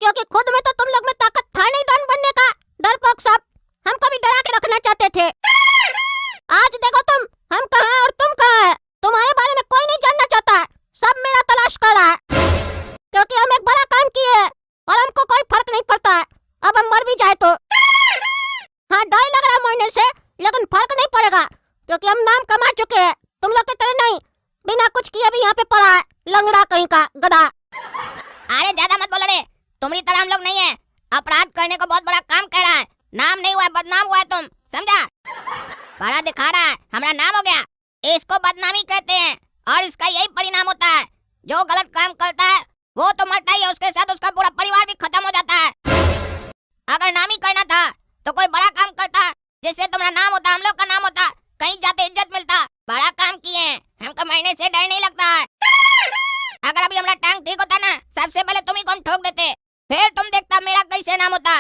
क्योंकि खुद में तो तुम लोग में ताकत था नहीं डॉन बनने का। डरपोक सब हमको भी डरा के रखना चाहते थे। आज देखो तुम, हम कहाँ हैं और तुम कहाँ हैं। तुम्हारे बारे में कोई नहीं जानना चाहता है, सब मेरा तलाश कर रहा है, क्योंकि हम एक बड़ा काम किए हैं और हमको कोई फर्क नहीं पड़ता है। अब हम मर भी जाए तो हाँ डर लग रहा है मरने से, लेकिन फर्क नहीं पड़ेगा क्योंकि हम नाम कमा चुके हैं। तुम लोग की तरह नहीं, बिना कुछ किए भी यहाँ पे पड़ा है लंगड़ा कहीं का गधा। अरे ज्यादा मत बोलो रे, तुम्हारी तरह हम लोग नहीं है। अपराध करने को बहुत बड़ा काम कह रहा है, नाम नहीं हुआ है, बदनाम हुआ है, तुम समझा। बड़ा दिखा रहा है, हमारा नाम हो गया, इसको बदनामी कहते हैं और इसका यही परिणाम होता है। जो गलत काम करता है वो तो मरता ही है, उसके साथ उसका पूरा परिवार भी खत्म हो जाता है। अगर नाम ही करना था तो कोई बड़ा काम करता, जिससे तुम्हारा नाम होता, हम लोग का नाम होता, कहीं जाते इज्जत मिलता। बड़ा काम किए हैं, हमको मरने से डर नहीं लगता है। अगर अभी हमारा टांग ठीक होता ना, सबसे पहले तुम ही को ठोक देते, फिर तुम देखता मेरा कैसे नाम होता।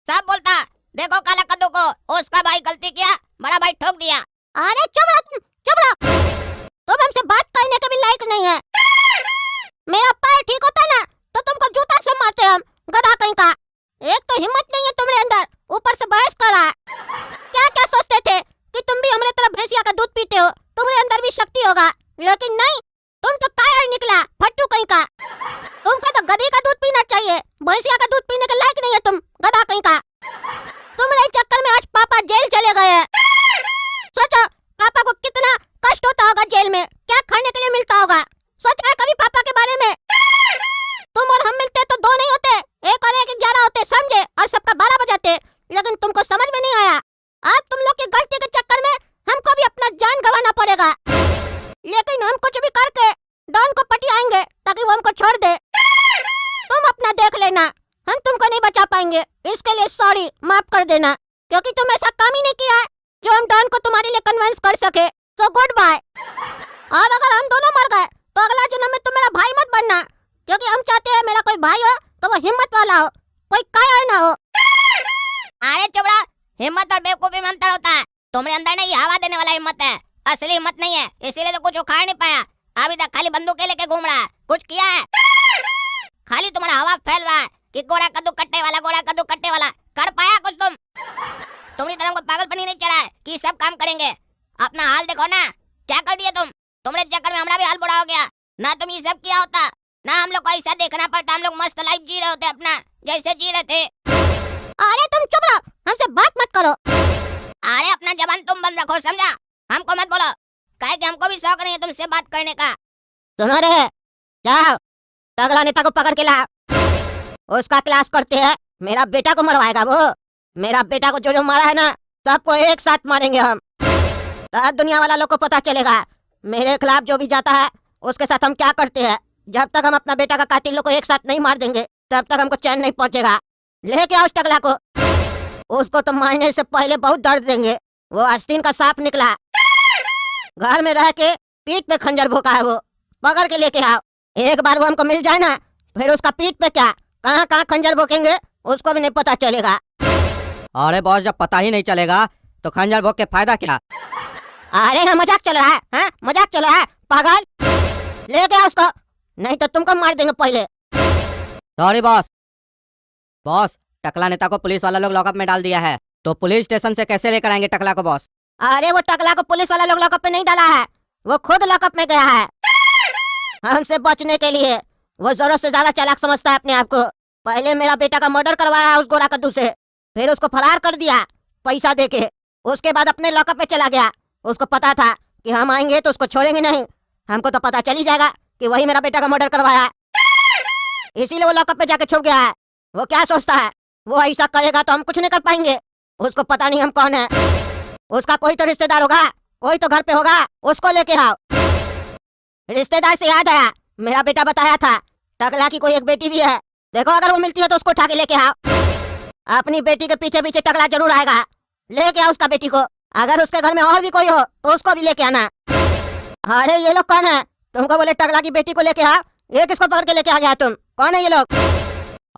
सब बोलता देखो काला कद्दू को, उसका भाई गलती किया, बड़ा भाई ठोक दिया। अरे चुप रहो, चुप रहो, तुम हमसे बात करने के भी लायक नहीं है। मेरा पैर ठीक होता ना तो तुमको जूता से मारते हम, गधा कहीं का। एक तो हिम्मत नहीं है तुम्हारे अंदर, ऊपर से बहस कर रहा है। क्या क्या सोचते थे कि तुम भी हमारे तरह भैंसिया का दूध पीते हो, तुम्हारे अंदर भी शक्ति होगा, लेकिन नहीं, तुम तो कायर निकला, फट्टू कहीं का। तुमको तो गधी का दूध पीना चाहिए, भैंसिया का दूध पीने के लायक नहीं है तुम, गधा कहीं का। तुम्हारे चक्कर में आज पापा जेल चले गए हैं। सोचो पापा को कितना कष्ट होता होगा जेल में, क्या खाने के लिए मिलता होगा। सोचा है कभी पापा के बारे में? तुम और हम मिलते तो 2 नहीं होते, 1 और 1 11 होते, समझे, और सबका 12 बजाते, लेकिन तुमको समझ में नहीं आया। आज तुम लोग की गलती के चक्कर में हमको भी अपना जान गंवाना पड़ेगा, लेकिन हम कुछ भी करके डॉन को पटियाएंगे ताकि वो हमको छोड़ दे। तुम अपना देख लेना, हम तुमको नहीं बचा पाएंगे, इसके लिए सॉरी, माफ कर देना, क्योंकि तुम ऐसा काम ही नहीं किया है जो हम डॉन को तुम्हारे लिए कन्विंस कर सके। So goodbye. और अगर हम दोनों मर गए तो अगला जन्म में तुम मेरा भाई मत बनना, क्योंकि हम चाहते हैं मेरा कोई भाई हो तो वो हिम्मत वाला हो, कोई कायर ना हो। अरे चुपड़ा, हिम्मत और बेवकूफी में अंतर होता है। तुम्हारे अंदर नहीं हवा देने वाला हिम्मत है, असली हिम्मत नहीं है, इसीलिए तो कुछ उखाड़ नहीं पाया। अभी तक खाली बंदूकें लेके घूम रहा है, कुछ किया है? खाली तुम्हारा हवा फैल रहा है कि गोड़ा कद्दू कट्टे वाला, गोड़ा कद्दू कट्टे वाला। कर पाया कुछ तुम? तुम्हारी तरह को पागलपनी नहीं चढ़ा है कि सब काम करेंगे। अपना हाल देखो ना, क्या कर दिए तुम। तुम्हारे चक्कर में हमारा भी हाल बुरा हो गया। ना तुम ये सब किया होता, ना हम लोग को ऐसा देखना पड़ता, हम लोग मस्त लाइफ जी रहे होते अपना जैसे जी रहे थे। अरे तुम चुप रहो, हमसे बात मत करो। अरे अपना जबान तुम बंद रखो, समझा, हमको मत बोलो, काहे कि हमको भी शौक नहीं है तुमसे बात करने का। सुनो रे, जाओ टगला नेता को पकड़ के लाओ, उसका क्लास करते हैं। मेरा बेटा को मरवाएगा वो, मेरा बेटा को जो जो मारा है ना, सबको एक साथ मारेंगे हम। तब दुनिया वाला लोग को पता चलेगा मेरे खिलाफ जो भी जाता है उसके साथ हम क्या करते हैं। जब तक हम अपना बेटा का कातिल लोग को एक साथ नहीं मार देंगे तब तक हमको चैन नहीं पहुंचेगा। लेके आओ उस टगला को, उसको तो मारने से पहले बहुत दर्द देंगे। वो आस्तीन का सांप निकला, घर में रह के पीठ पे खंजर भोंका है, वो पकड़ के लेके आओ। एक बार वो हमको मिल जाए ना, फिर उसका पीठ पे क्या कहाँ कहाँ खंजर भोंकेंगे उसको भी नहीं पता चलेगा। अरे बॉस, जब पता ही नहीं चलेगा तो खंजर भोंक के फायदा क्या। अरे हाँ मजाक चल रहा है, हाँ मजाक चल रहा है पागल, लेके आओ उसको, नहीं तो तुमको मार देंगे पहले। Sorry boss. बॉस, टकला नेता को पुलिस वाला लोग लॉकअप में डाल दिया है, तो पुलिस स्टेशन से कैसे लेकर आएंगे टकला को बॉस। अरे वो टकला को पुलिस वाला लोग लॉकअप में नहीं डाला है, वो खुद लॉकअप में गया है हमसे बचने के लिए। वो जरूरत से ज्यादा चालाक समझता है अपने आप को। पहले मेरा बेटा का मर्डर करवाया उस गोरा कद्दू से, फिर उसको फरार कर दिया पैसा देके, उसके बाद अपने लॉकअप में चला गया। उसको पता था कि हम आएंगे तो उसको छोड़ेंगे नहीं, हमको तो पता चल ही जाएगा कि वही मेरा बेटा का मर्डर करवाया, इसीलिए वो लॉकअप में जाके छुप गया है। वो क्या सोचता है, वो ऐसा करेगा तो हम कुछ नहीं कर पाएंगे, उसको पता नहीं हम कौन है। उसका कोई तो रिश्तेदार होगा, कोई तो घर पे होगा, उसको लेके आओ। रिश्तेदार से याद आया, मेरा बेटा बताया था टकला की कोई एक बेटी भी है, देखो अगर वो मिलती है तो उसको उठा के लेके आओ। अपनी बेटी के पीछे पीछे टकला जरूर आएगा, लेके आओ उसका बेटी को। अगर उसके घर में और भी कोई हो तो उसको भी लेके आना। अरे ये लोग कौन है, तुमको बोले टकला की बेटी को लेके आओ, ये किसको पकड़ के लेके आ गया तुम, कौन है ये लोग।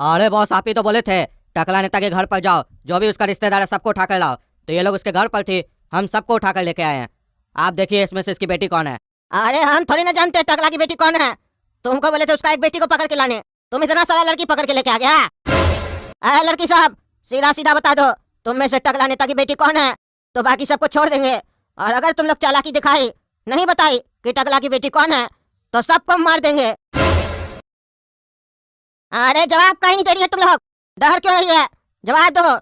अरे बॉस, आप ही तो बोले थे टकला नेता के घर पर जाओ, जो भी उसका रिश्तेदार है सबको उठा कर लाओ, तो ये लोग उसके घर पर थी, हम सबको उठा कर लेके आए हैं। आप देखिए इसमें से इसकी बेटी कौन है। अरे हम थोड़ी ना जानते टकला की बेटी कौन है, तुमको बोले थे उसका एक बेटी को पकड़ के लाने, तुम इतना सारा लड़की पकड़ के लेके आ गया? अरे लड़की साहब, सीधा सीधा बता दो, तुम में से टकला नेता की बेटी कौन है, तो बाकी सबको छोड़ देंगे। और अगर तुम लोग चालाकी दिखाई, नहीं बताई कि टकला की बेटी कौन है, तो सबको मार देंगे। अरे जवाब कहीं नहीं दे रही है तुम लोग, डर क्यों रही है? जवाब दो,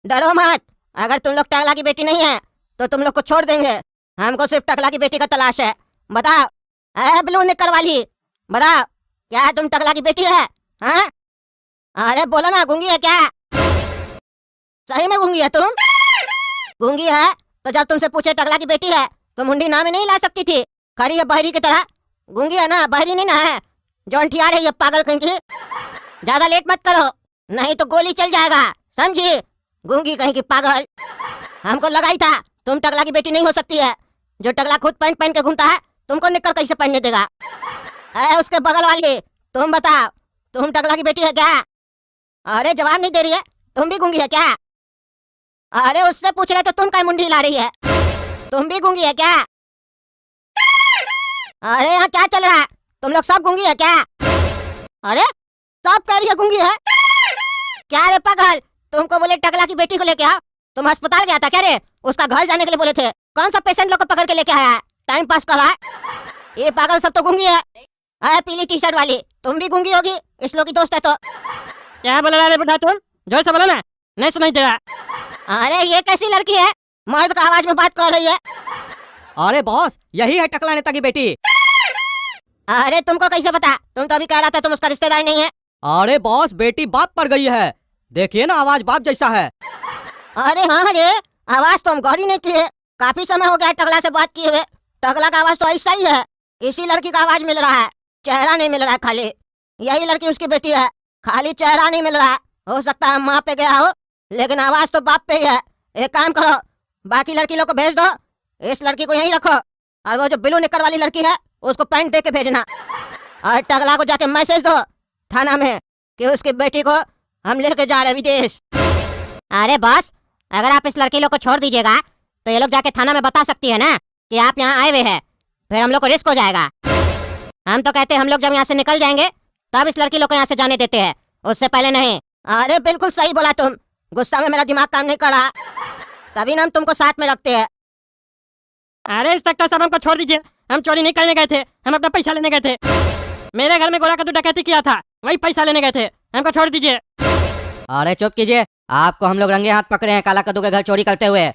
डरो मत। अगर तुम लोग टकला की बेटी नहीं है तो तुम लोग को छोड़ देंगे। हमको सिर्फ टकला की बेटी का तलाश है। बताओ, अरे ब्लू निक्कर वाली, बताओ क्या तुम टकला की बेटी है? हाँ? अरे बोलो ना, गूंगी है क्या? सही में गूंगी है तुम? गूंगी है तो जब तुमसे पूछे टकला की बेटी है तो मुंडी नाम नहीं ला सकती थी, खड़ी है बहरी की तरह। गूंगी है ना, बहरी नहीं ना है। जौन ठिया रही है पागल कहीं की। ज्यादा लेट मत करो, नहीं तो गोली चल जाएगा, समझी? गूंगी कहीं की पागल। हमको लगाई था तुम टकला की बेटी नहीं हो सकती है। जो टकला खुद पैंट पहन के घूमता है, तुमको निक्कर कैसे पहनने देगा? अरे उसके बगल वाली, तुम बताओ, तुम टकला की बेटी है क्या? अरे जवाब नहीं दे रही है, तुम भी गूंगी है क्या? अरे उससे पूछ रहे तो तुम काय मुंडी ला रही है? तुम भी गूंगी है क्या? अरे यहाँ क्या चल रहा है? तुम लोग सब गूंगी है क्या? अरे सब कह रही है गूंगी है। क्या रे पागल, तुमको बोले टकला की बेटी को लेके आओ, तुम अस्पताल गया था क्या रे? उसका घर जाने के लिए बोले थे। कौन सा पेशेंट लोग को पकड़ के लेके आया है? टाइम पास कर रहा है। ये पागल सब तो गूंगी है। अरे पीली टी शर्ट वाली, तुम भी गूंगी होगी, इस लोग की दोस्त है तो। क्या बोल रहा है बेटा तुम? जोर से बोलो ना, नहीं सुनाई दे रहा। अरे ये कैसी लड़की है, मर्द का आवाज में बात कर रही है? अरे बॉस, यही है टकला नेता की बेटी। अरे तुमको कैसे पता? तुम तो अभी कह रहा था तुम उसका रिश्तेदार नहीं है। अरे बॉस, बेटी बाप पर गई है, देखिए ना आवाज बाप जैसा है। अरे हाँ रे, आवाज तो हम गौर ही नहीं किए, काफी समय हो गया टकला से बात किए हुए। टकला का आवाज तो ऐसा ही है, इसी लड़की का आवाज मिल रहा है, चेहरा नहीं मिल रहा है। खाली यही लड़की उसकी बेटी है, खाली चेहरा नहीं मिल रहा। हो सकता है माँ पे गया हो, लेकिन आवाज तो बाप पे ही है। एक काम करो, बाकी लड़की लोग को भेज दो, इस लड़की को यहीं रखो, और वो जो ब्लू निक्कर वाली लड़की है उसको पैंट दे के भेजना। और टकला को जाके मैसेज दो थाना में कि उसकी बेटी को हम लेके जा रहे विदेश। अरे बॉस, अगर आप इस लड़की लोग को छोड़ दीजिएगा तो ये लोग जाके थाना में बता सकती है ना कि आप यहाँ आए हुए हैं, फिर हम लोग को रिस्क हो जाएगा। हम तो कहते हैं हम लोग जब यहाँ से निकल जाएंगे तब इस लड़की लोग को यहाँ से जाने देते हैं, उससे पहले नहीं। अरे बिल्कुल सही बोला तुम, गुस्सा में मेरा दिमाग काम नहीं कर रहा, तभी ना हम तुमको साथ में रखते हैं। अरे इस तक का सब हमको छोड़ दीजिए, हम चोरी नहीं करने गए थे, हम अपना पैसा लेने गए थे। मेरे घर में गोरा कद्दू डकैती किया था, वही पैसा लेने गए थे, हमको छोड़ दीजिए। अरे चुप कीजिए, आपको हम लोग रंगे हाथ पकड़े हैं काला कद्दू के घर चोरी करते हुए।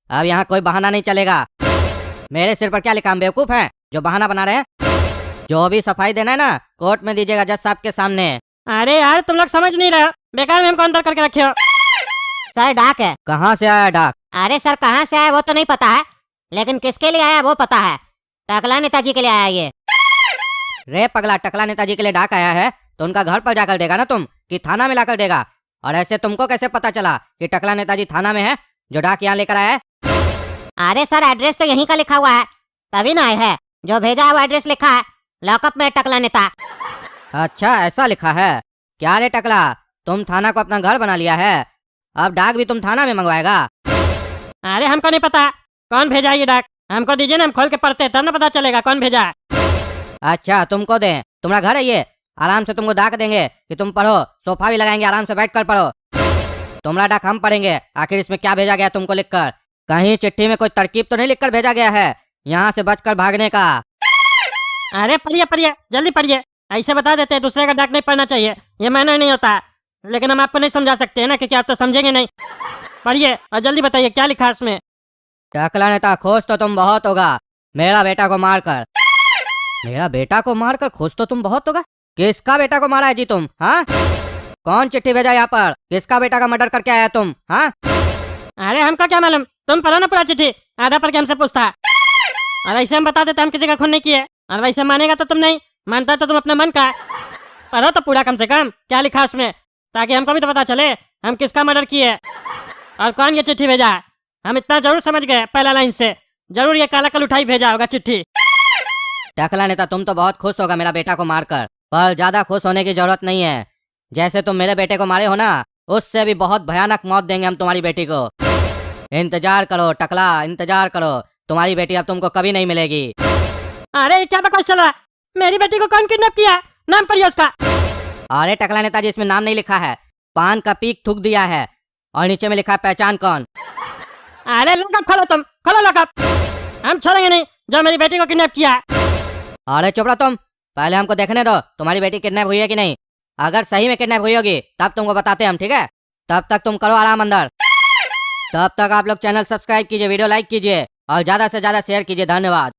अब यहाँ कोई बहाना नहीं चलेगा। मेरे सिर पर क्या लिखा, हम बेवकूफ हैं जो बहाना बना रहे हैं? जो भी सफाई देना है ना, कोर्ट में दीजिएगा जज साहब के सामने। अरे यार तुम लोग समझ नहीं रहे, बेकार में हमको अंदर करके रखे हो। सर डाक है। कहाँ से आया डाक? अरे सर कहाँ से आया वो तो नहीं पता है, लेकिन किसके लिए आया वो पता है। टकला नेताजी के लिए आया ये। रे पगला, टकला नेताजी के लिए डाक आया है तो उनका घर पर जाकर देगा ना तुम, कि थाना में लाकर देगा? और ऐसे तुमको कैसे पता चला कि टकला नेताजी थाना में है जो डाक यहाँ लेकर आया है? अरे सर एड्रेस तो यहीं का लिखा हुआ है, तभी ना आए है। जो भेजा है वो एड्रेस लिखा है, लॉकअप में टकला नेता। अच्छा ऐसा लिखा है क्या? रे टकला, तुम थाना को अपना घर बना लिया है, अब डाक भी तुम थाना में मंगवाएगा? अरे हमको नहीं पता कौन भेजा ये डाक, हमको दीजिए ना, हम खोल के पढ़ते तब ना पता चलेगा कौन भेजा है। अच्छा तुमको दें, तुम्हारा घर है ये, आराम से तुमको डाक देंगे कि तुम पढ़ो, सोफा भी लगाएंगे, आराम से बैठ कर पढ़ो। तुम्हारा डाक हम पढ़ेंगे, आखिर इसमें क्या भेजा गया तुमको लिखकर? कहीं चिट्ठी में कोई तरकीब तो नहीं लिखकर भेजा गया है यहाँ से बचकर भागने का? अरे पढ़िए पढ़िए, जल्दी पढ़िए, ऐसे बता देते हैं दूसरे का डाक नहीं पढ़ना चाहिए, ये मैनर नहीं होता है। लेकिन हम आपको नहीं समझा सकते हैं ना, क्योंकि आप तो समझेंगे नहीं। पढ़िए और जल्दी बताइए क्या लिखा है इसमें। टकला नेता, खोज तो तुम बहुत होगा मेरा बेटा को मारकर। मेरा बेटा को मारकर खोज तो तुम बहुत होगा? किसका बेटा को मारा है जी तुम? हाँ, कौन चिट्ठी भेजा यहाँ पर? किसका बेटा का मर्डर करके आया तुम? हाँ, अरे हमको क्या मालूम, तुम पढ़ो ना पूरा चिट्ठी, आधा पढ़ के हमसे पूछता। और ऐसे हम बता देते हम किसी का खून नहीं किए, और वैसे मानेगा तो तुम नहीं, मानता तो तुम अपने मन का। पढ़ो तो पूरा कम से कम क्या लिखा उसमें, ताकि हमको भी तो पता चले हम किसका मर्डर किए और कौन ये चिट्ठी भेजा है। हम इतना जरूर समझ गए पहला लाइन से, जरूर ये काला कल उठाई भेजा होगा चिट्ठी। टकला नेता, तुम तो बहुत खुश होगा मेरा बेटा को मारकर, पर ज्यादा खुश होने की जरूरत नहीं है। जैसे तुम मेरे बेटे को मारे हो ना, उससे भी बहुत भयानक मौत देंगे हम तुम्हारी बेटी को। इंतजार करो टकला, इंतजार करो, तुम्हारी बेटी अब तुमको कभी नहीं मिलेगी। अरे क्या बकवास चल रहा है, मेरी बेटी को कौन किडनैप किया, नाम पढ़िए उसका। अरे टकला नेताजी, इसमें नाम नहीं लिखा है, पान का पीक थूक दिया है और नीचे में लिखा है पहचान कौन। अरे लॉकअप खोलो, तुम खोलो लॉकअप। हम छोड़ेंगे नहीं जो मेरी बेटी को किडनैप किया। अरे चुप रहो तुम, पहले हमको देखने दो तुम्हारी बेटी किडनैप हुई है कि नहीं। अगर सही में किडनैप हुई होगी तब तुमको बताते हैं हम, ठीक है? तब तक तुम करो आराम अंदर। तब तक आप लोग चैनल सब्सक्राइब कीजिए, वीडियो लाइक कीजिए और ज्यादा से ज्यादा शेयर कीजिए। धन्यवाद।